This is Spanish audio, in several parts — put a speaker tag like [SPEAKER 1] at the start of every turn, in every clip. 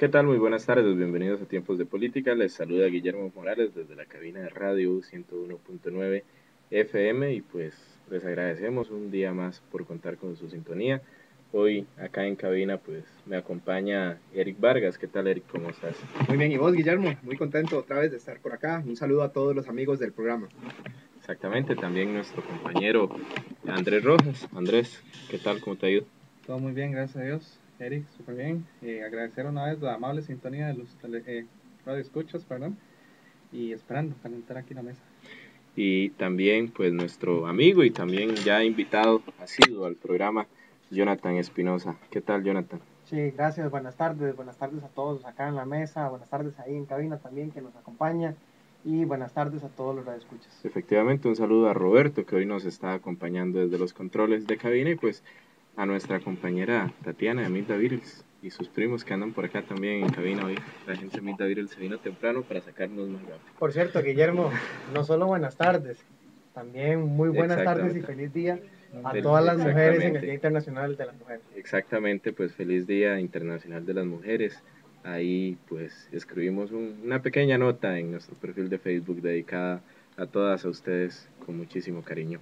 [SPEAKER 1] ¿Qué tal? Muy buenas tardes, bienvenidos a Tiempos de Política. Les saluda Guillermo Morales desde la cabina de radio 101.9 FM y pues les agradecemos un día más por contar con su sintonía. Hoy acá en cabina pues me acompaña Eric Vargas. ¿Qué tal, Eric? ¿Cómo estás?
[SPEAKER 2] Muy bien, ¿y vos, Guillermo? Muy contento otra vez de estar por acá. Un saludo a todos los amigos del programa.
[SPEAKER 1] Exactamente, también nuestro compañero Andrés Rojas. Andrés, ¿qué tal? ¿Cómo te ha ido?
[SPEAKER 3] Todo muy bien, gracias a Dios. Eric, súper bien. Agradecer una vez la amable sintonía de los radioescuchas, perdón, y esperando calentar aquí la mesa.
[SPEAKER 1] Y también pues nuestro amigo y también ya invitado asiduo al programa, Jonathan Espinosa. ¿Qué tal, Jonathan?
[SPEAKER 4] Sí, gracias, buenas tardes a todos acá en la mesa, buenas tardes ahí en cabina también que nos acompaña y buenas tardes a todos los radioescuchas.
[SPEAKER 1] Efectivamente, un saludo a Roberto que hoy nos está acompañando desde los controles de cabina y pues a nuestra compañera Tatiana de Milda Virils y sus primos que andan por acá también en cabina hoy. La gente de Milda Virils se vino temprano para sacarnos más rápido.
[SPEAKER 4] Por cierto, Guillermo, no solo buenas tardes, también muy buenas tardes y feliz día a todas las mujeres en el Día Internacional de la Mujer.
[SPEAKER 1] Exactamente, pues feliz Día Internacional de las Mujeres. Ahí pues escribimos una pequeña nota en nuestro perfil de Facebook dedicada a todas a ustedes con muchísimo cariño.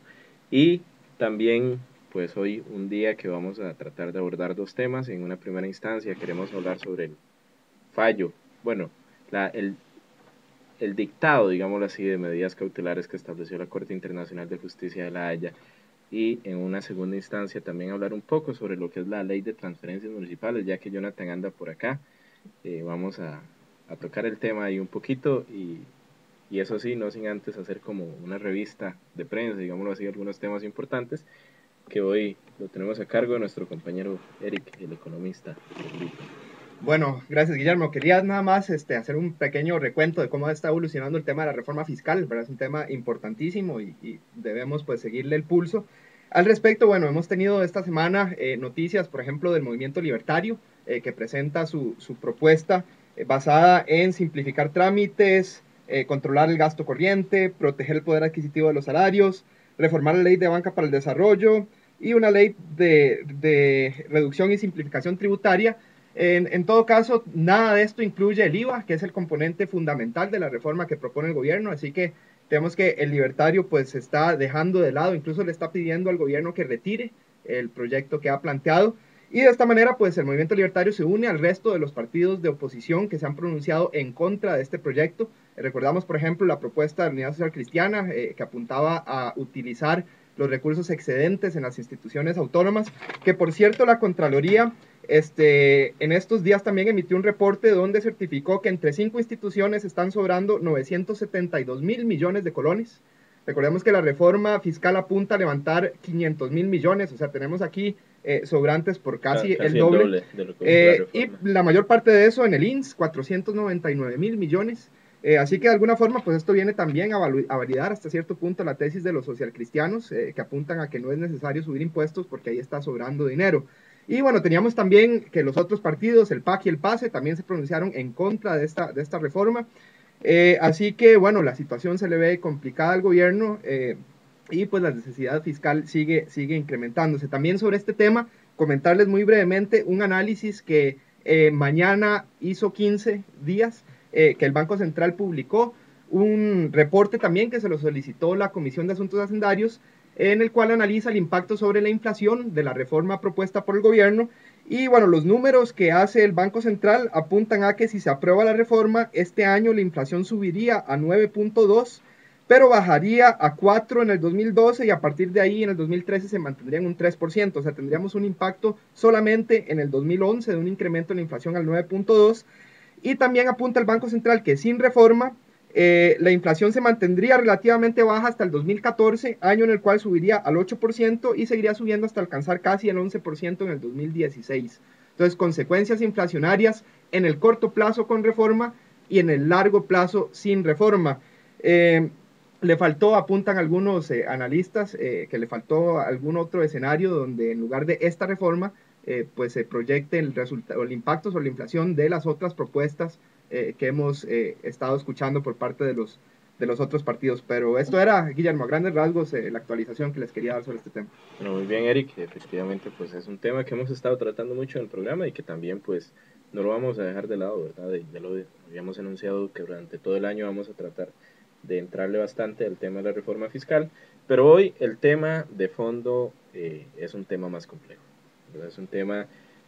[SPEAKER 1] Y también pues hoy un día que vamos a tratar de abordar dos temas. En una primera instancia queremos hablar sobre el fallo, bueno, el dictado, digámoslo así, de medidas cautelares que estableció la Corte Internacional de Justicia de La Haya y en una segunda instancia también hablar un poco sobre lo que es la ley de transferencias municipales, ya que Jonathan anda por acá. Vamos a tocar el tema ahí un poquito y eso sí, no sin antes hacer como una revista de prensa, digámoslo así, algunos temas importantes que hoy lo tenemos a cargo de nuestro compañero Eric, el economista del grupo.
[SPEAKER 2] Bueno, gracias, Guillermo. Quería nada más hacer un pequeño recuento de cómo está evolucionando el tema de la reforma fiscal, ¿verdad? Es un tema importantísimo y debemos pues seguirle el pulso. Al respecto, bueno, hemos tenido esta semana noticias, por ejemplo, del Movimiento Libertario, que presenta su propuesta basada en simplificar trámites, controlar el gasto corriente, proteger el poder adquisitivo de los salarios, reformar la ley de banca para el desarrollo y una ley de reducción y simplificación tributaria. En todo caso, nada de esto incluye el IVA, que es el componente fundamental de la reforma que propone el gobierno, así que tenemos que el libertario pues se está dejando de lado, incluso le está pidiendo al gobierno que retire el proyecto que ha planteado, y de esta manera pues el movimiento libertario se une al resto de los partidos de oposición que se han pronunciado en contra de este proyecto. Recordamos, por ejemplo, la propuesta de la Unidad Social Cristiana que apuntaba a utilizar los recursos excedentes en las instituciones autónomas, que por cierto la Contraloría en estos días también emitió un reporte donde certificó que entre 5 instituciones están sobrando 972 mil millones de colones. Recordemos que la reforma fiscal apunta a levantar 500 mil millones, o sea, tenemos aquí sobrantes por casi el doble
[SPEAKER 1] de lo que
[SPEAKER 2] y la mayor parte de eso en el INS, 499 mil millones. Así que de alguna forma, pues esto viene también a validar hasta cierto punto la tesis de los socialcristianos, que apuntan a que no es necesario subir impuestos porque ahí está sobrando dinero. Y bueno, teníamos también que los otros partidos, el PAC y el PASE, también se pronunciaron en contra de esta reforma. Así que bueno, la situación se le ve complicada al gobierno y pues la necesidad fiscal sigue incrementándose. También sobre este tema, comentarles muy brevemente un análisis que mañana hizo 15 días, que el Banco Central publicó, un reporte también que se lo solicitó la Comisión de Asuntos Hacendarios, en el cual analiza el impacto sobre la inflación de la reforma propuesta por el gobierno. Y bueno, los números que hace el Banco Central apuntan a que si se aprueba la reforma, este año la inflación subiría a 9.2, pero bajaría a 4 en el 2012 y a partir de ahí en el 2013 se mantendría en un 3%, o sea, tendríamos un impacto solamente en el 2011 de un incremento en la inflación al 9.2. Y también apunta el Banco Central que sin reforma la inflación se mantendría relativamente baja hasta el 2014, año en el cual subiría al 8% y seguiría subiendo hasta alcanzar casi el 11% en el 2016. Entonces, consecuencias inflacionarias en el corto plazo con reforma y en el largo plazo sin reforma. Le faltó, apuntan algunos analistas, que le faltó algún otro escenario donde en lugar de esta reforma, pues se proyecte el impacto sobre la inflación de las otras propuestas que hemos estado escuchando por parte de los otros partidos. Pero esto era, Guillermo, a grandes rasgos, la actualización que les quería dar sobre este tema.
[SPEAKER 1] Bueno, muy bien, Eric. Efectivamente, pues es un tema que hemos estado tratando mucho en el programa y que también, pues, no lo vamos a dejar de lado, ¿verdad? Ya lo habíamos anunciado que durante todo el año vamos a tratar de entrarle bastante al tema de la reforma fiscal, pero hoy el tema de fondo es un tema más complejo, ¿verdad? Es un tema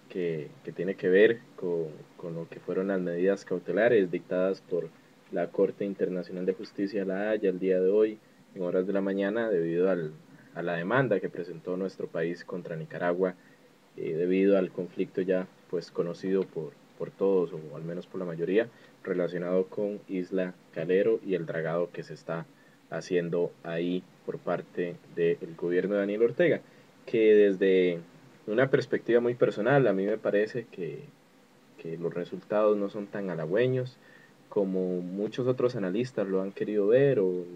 [SPEAKER 1] que tiene que ver con lo que fueron las medidas cautelares dictadas por la Corte Internacional de Justicia, la Haya, el día de hoy, en horas de la mañana, debido a la demanda que presentó nuestro país contra Nicaragua, debido al conflicto ya pues conocido por todos, o al menos por la mayoría, relacionado con Isla Calero y el dragado que se está haciendo ahí por parte del gobierno de Daniel Ortega, que desde una perspectiva muy personal a mí me parece que los resultados no son tan halagüeños como muchos otros analistas lo han querido ver, o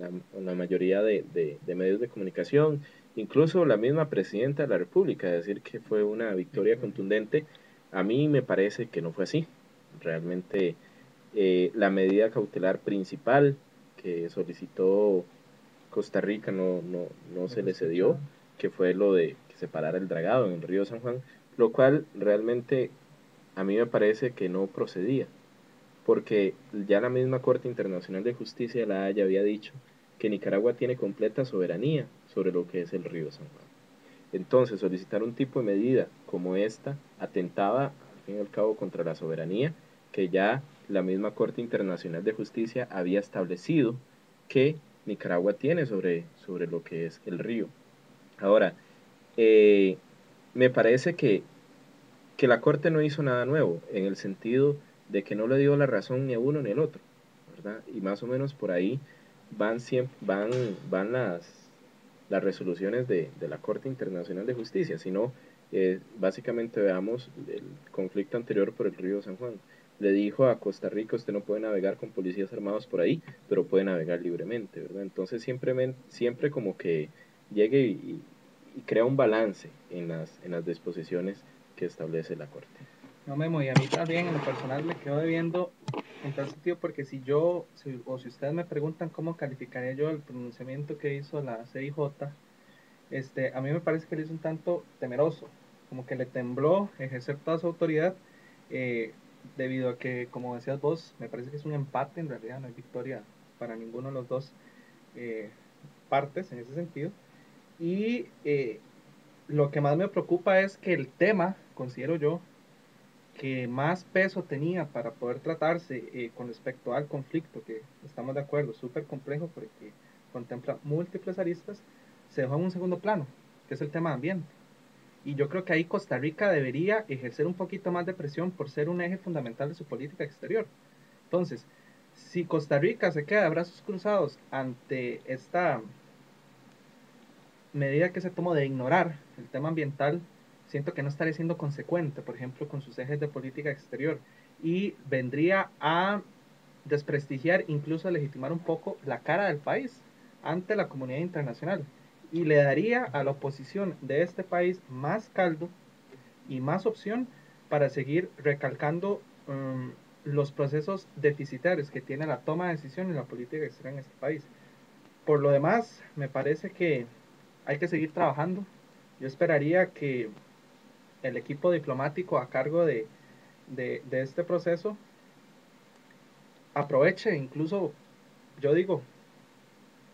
[SPEAKER 1] la mayoría de medios de comunicación, incluso la misma presidenta de la República, decir que fue una victoria contundente. A mí me parece que no fue así. Realmente la medida cautelar principal que solicitó Costa Rica no se le cedió, que fue lo de que se parara el dragado en el río San Juan, lo cual realmente a mí me parece que no procedía, porque ya la misma Corte Internacional de Justicia de la Haya había dicho que Nicaragua tiene completa soberanía sobre lo que es el río San Juan. Entonces, solicitar un tipo de medida como esta atentaba, al fin y al cabo, contra la soberanía que ya la misma Corte Internacional de Justicia había establecido que Nicaragua tiene sobre lo que es el río. Ahora, me parece que la Corte no hizo nada nuevo, en el sentido de que no le dio la razón ni a uno ni al otro, ¿verdad? Y más o menos por ahí van las resoluciones de la Corte Internacional de Justicia, sino básicamente veamos el conflicto anterior por el río San Juan. Le dijo a Costa Rica: usted no puede navegar con policías armados por ahí, pero puede navegar libremente, ¿verdad? Entonces siempre como que llegue y crea un balance en las disposiciones que establece la Corte.
[SPEAKER 3] No, Memo, y a mí también en lo personal me quedo debiendo en tal sentido, porque si ustedes me preguntan cómo calificaría yo el pronunciamiento que hizo la CIJ, a mí me parece que le hizo un tanto temeroso, como que le tembló ejercer toda su autoridad, eh, debido a que, como decías vos, me parece que es un empate, en realidad no hay victoria para ninguno de los dos eh, partes en ese sentido. Y lo que más me preocupa es que el tema, considero yo, que más peso tenía para poder tratarse con respecto al conflicto, que estamos de acuerdo, súper complejo porque contempla múltiples aristas, se dejó en un segundo plano, que es el tema ambiente. Y yo creo que ahí Costa Rica debería ejercer un poquito más de presión por ser un eje fundamental de su política exterior. Entonces, si Costa Rica se queda de brazos cruzados ante esta medida que se tomó de ignorar el tema ambiental, siento que no estaría siendo consecuente, por ejemplo, con sus ejes de política exterior, y vendría a desprestigiar, incluso a legitimar un poco la cara del país ante la comunidad internacional, y le daría a la oposición de este país más caldo y más opción para seguir recalcando los procesos deficitarios que tiene la toma de decisiones y la política exterior en este país. Por lo demás, me parece que hay que seguir trabajando. Yo esperaría que el equipo diplomático a cargo de este proceso aproveche, incluso, yo digo,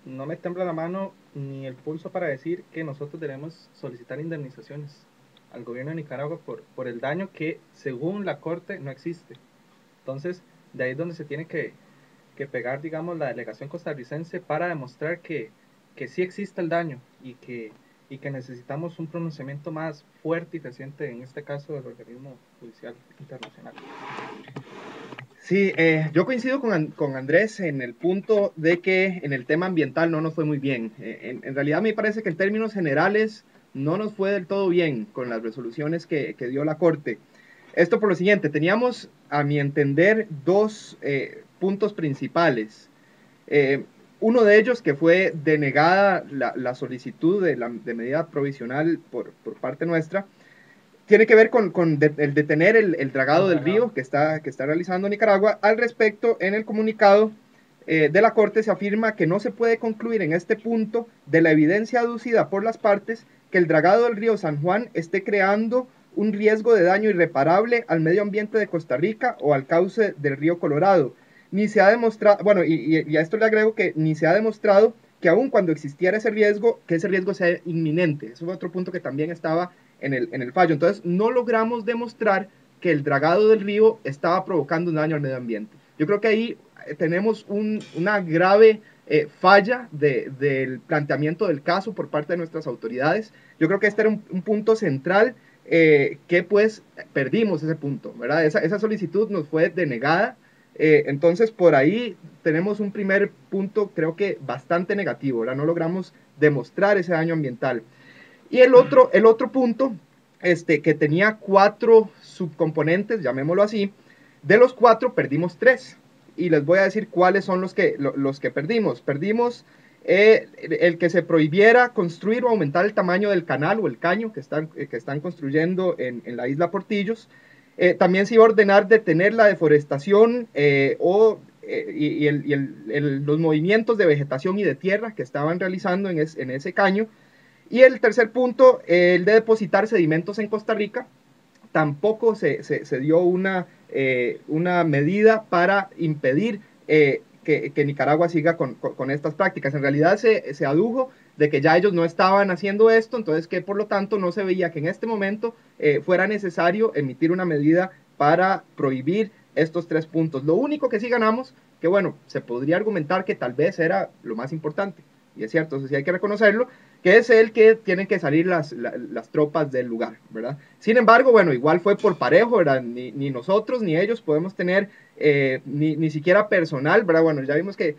[SPEAKER 3] no me tembla la mano ni el pulso para decir que nosotros debemos solicitar indemnizaciones al gobierno de Nicaragua por el daño que, según la Corte, no existe. Entonces, de ahí es donde se tiene que pegar, digamos, la delegación costarricense para demostrar que sí existe el daño y que necesitamos un pronunciamiento más fuerte y reciente, en este caso del organismo judicial internacional.
[SPEAKER 2] Sí, yo coincido con Andrés en el punto de que en el tema ambiental no nos fue muy bien. En realidad me parece que en términos generales no nos fue del todo bien con las resoluciones que dio la Corte. Esto por lo siguiente: teníamos, a mi entender, dos puntos principales. Uno de ellos, que fue denegada la solicitud de medida provisional por parte nuestra, tiene que ver con el detener el dragado del río que está realizando Nicaragua. Al respecto, en el comunicado de la Corte se afirma que no se puede concluir en este punto de la evidencia aducida por las partes que el dragado del río San Juan esté creando un riesgo de daño irreparable al medio ambiente de Costa Rica o al cauce del río Colorado. Ni se ha demostrado, bueno, y a esto le agrego que ni se ha demostrado que aun cuando existiera ese riesgo, que ese riesgo sea inminente. Eso es otro punto que también estaba en el fallo. Entonces, no logramos demostrar que el dragado del río estaba provocando un daño al medio ambiente. Yo creo que ahí tenemos una grave falla del planteamiento del caso por parte de nuestras autoridades. Yo creo que este era un punto central que pues perdimos ese punto, ¿verdad? Esa solicitud nos fue denegada. Entonces, por ahí tenemos un primer punto, creo que bastante negativo, ¿verdad? No logramos demostrar ese daño ambiental. Y el otro punto, que tenía 4 subcomponentes, llamémoslo así, de los 4 perdimos 3. Y les voy a decir cuáles son los que perdimos. Perdimos el que se prohibiera construir o aumentar el tamaño del canal o el caño que están construyendo en la isla Portillos. También se iba a ordenar detener la deforestación y los movimientos de vegetación y de tierra que estaban realizando en ese caño. Y el tercer punto, el de depositar sedimentos en Costa Rica. Tampoco se dio una medida para impedir que Nicaragua siga con estas prácticas. En realidad se adujo de que ya ellos no estaban haciendo esto, entonces que por lo tanto no se veía que en este momento fuera necesario emitir una medida para prohibir estos 3 puntos. Lo único que sí ganamos, que bueno, se podría argumentar que tal vez era lo más importante, y es cierto, eso sí hay que reconocerlo, que es el que tienen que salir las tropas del lugar, ¿verdad? Sin embargo, bueno, igual fue por parejo, ¿verdad? Ni nosotros ni ellos podemos tener ni siquiera personal, ¿verdad? Bueno, ya vimos que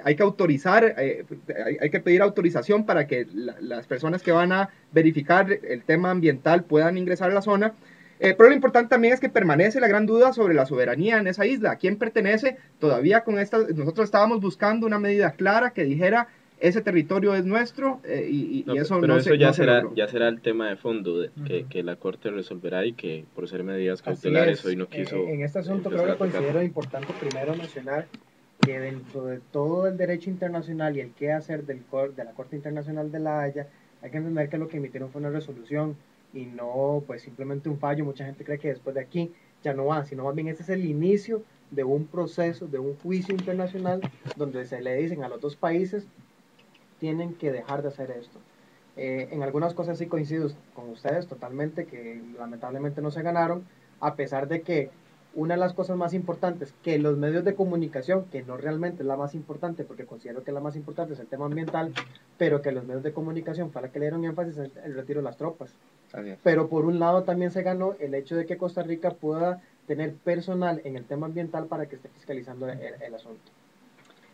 [SPEAKER 2] hay que autorizar, hay que pedir autorización para que las personas que van a verificar el tema ambiental puedan ingresar a la zona. Pero lo importante también es que permanece la gran duda sobre la soberanía en esa isla. ¿A quién pertenece? Todavía nosotros estábamos buscando una medida clara que dijera ese territorio es nuestro y eso
[SPEAKER 1] pero
[SPEAKER 2] no
[SPEAKER 1] eso
[SPEAKER 2] no se logró.
[SPEAKER 1] ya será el tema de fondo que la Corte resolverá y que por ser medidas
[SPEAKER 4] Así
[SPEAKER 1] cautelares
[SPEAKER 4] es.
[SPEAKER 1] hoy no quiso
[SPEAKER 4] En este asunto creo que considero importante primero mencionar que dentro de todo el derecho internacional y el qué hacer de la Corte Internacional de la Haya, hay que entender que lo que emitieron fue una resolución y no pues simplemente un fallo. Mucha gente cree que después de aquí ya no va, sino más bien este es el inicio de un proceso, de un juicio internacional donde se le dicen a los dos países tienen que dejar de hacer esto. En algunas cosas sí coincido con ustedes totalmente, que lamentablemente no se ganaron, a pesar de que una de las cosas más importantes, que los medios de comunicación, que no realmente es la más importante, porque considero que la más importante es el tema ambiental, pero que los medios de comunicación fue la que le dieron énfasis en el retiro de las tropas. Pero por un lado también se ganó el hecho de que Costa Rica pueda tener personal en el tema ambiental para que esté fiscalizando el asunto.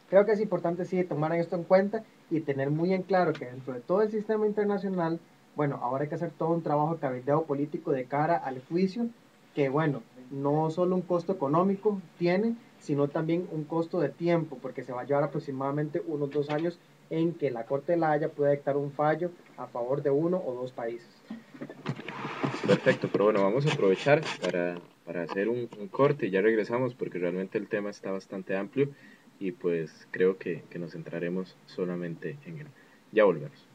[SPEAKER 4] Creo que es importante sí tomar esto en cuenta y tener muy en claro que dentro de todo el sistema internacional, bueno, ahora hay que hacer todo un trabajo de cabildeo político de cara al juicio, que bueno, no solo un costo económico tiene, sino también un costo de tiempo, porque se va a llevar aproximadamente unos 2 años en que la Corte de la Haya pueda dictar un fallo a favor de uno o dos países.
[SPEAKER 1] Perfecto, pero bueno, vamos a aprovechar para hacer un corte y ya regresamos porque realmente el tema está bastante amplio y pues creo que nos centraremos solamente en él. Ya volvemos.